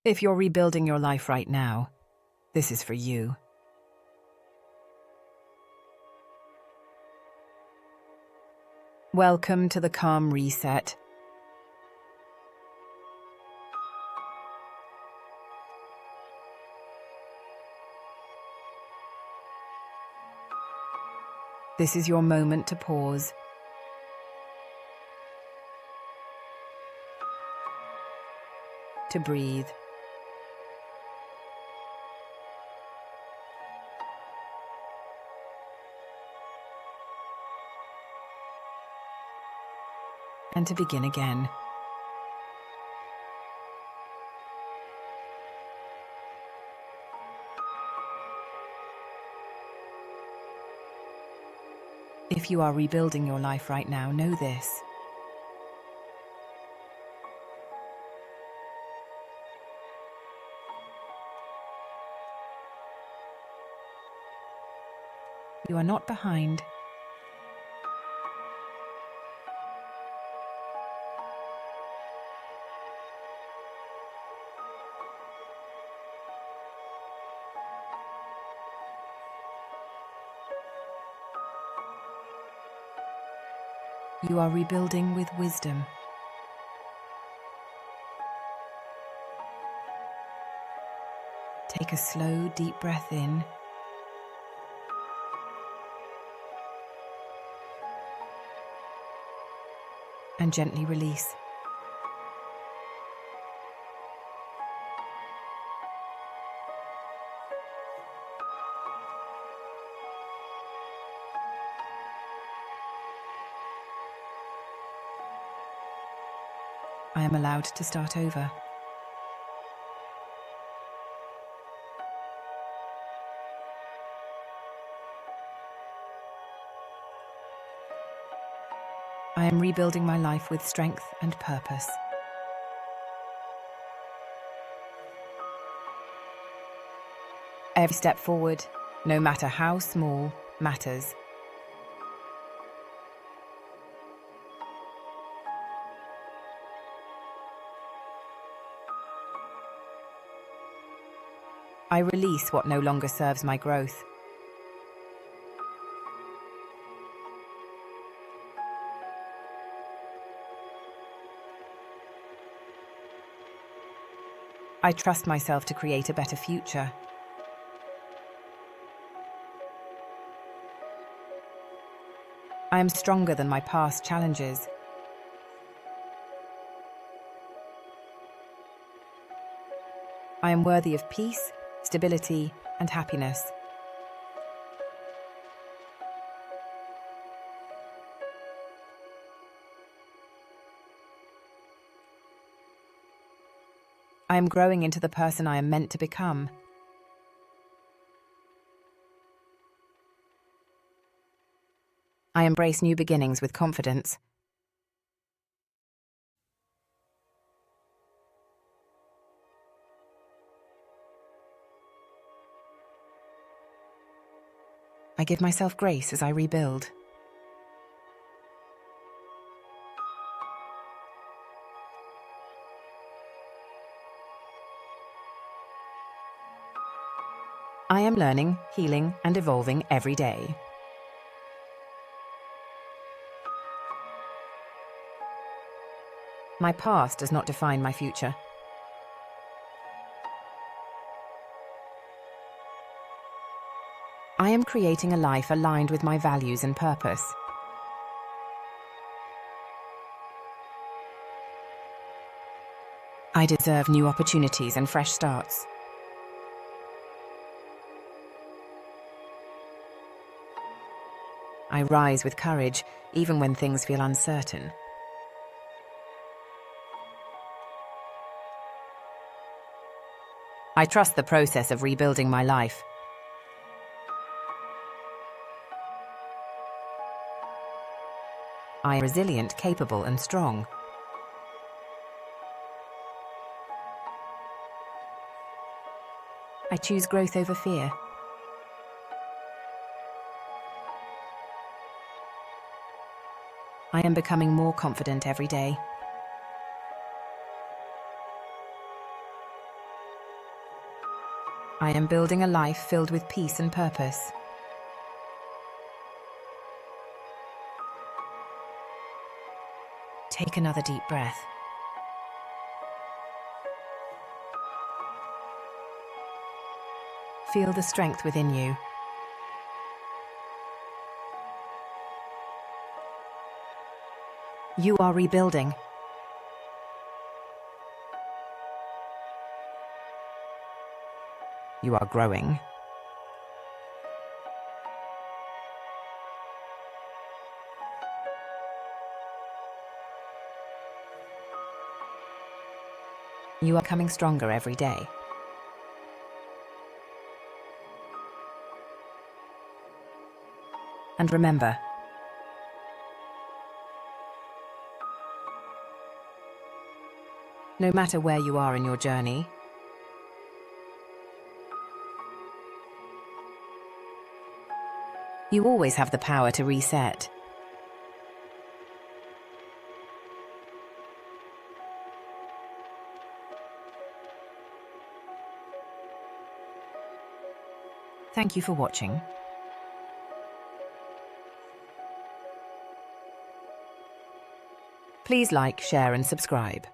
If you're rebuilding your life right now, this is for you. Welcome to the Calm Reset. This is your moment to pause. To breathe. And to begin again. If you are rebuilding your life right now, know this. You are not behind. You are rebuilding with wisdom. Take a slow, deep breath in. And gently release. I am allowed to start over. I am rebuilding my life with strength and purpose. Every step forward, no matter how small, matters. I release what no longer serves my growth. I trust myself to create a better future. I am stronger than my past challenges. I am worthy of peace, stability, and happiness. I am growing into the person I am meant to become. I embrace new beginnings with confidence. I give myself grace as I rebuild. I am learning, healing, and evolving every day. My past does not define my future. I am creating a life aligned with my values and purpose. I deserve new opportunities and fresh starts. I rise with courage, even when things feel uncertain. I trust the process of rebuilding my life. I am resilient, capable, and strong. I choose growth over fear. I am becoming more confident every day. I am building a life filled with peace and purpose. Take another deep breath. Feel the strength within you. You are rebuilding. You are growing. You are becoming stronger every day. And remember, no matter where you are in your journey, you always have the power to reset. Thank you for watching. Please like, share, and subscribe.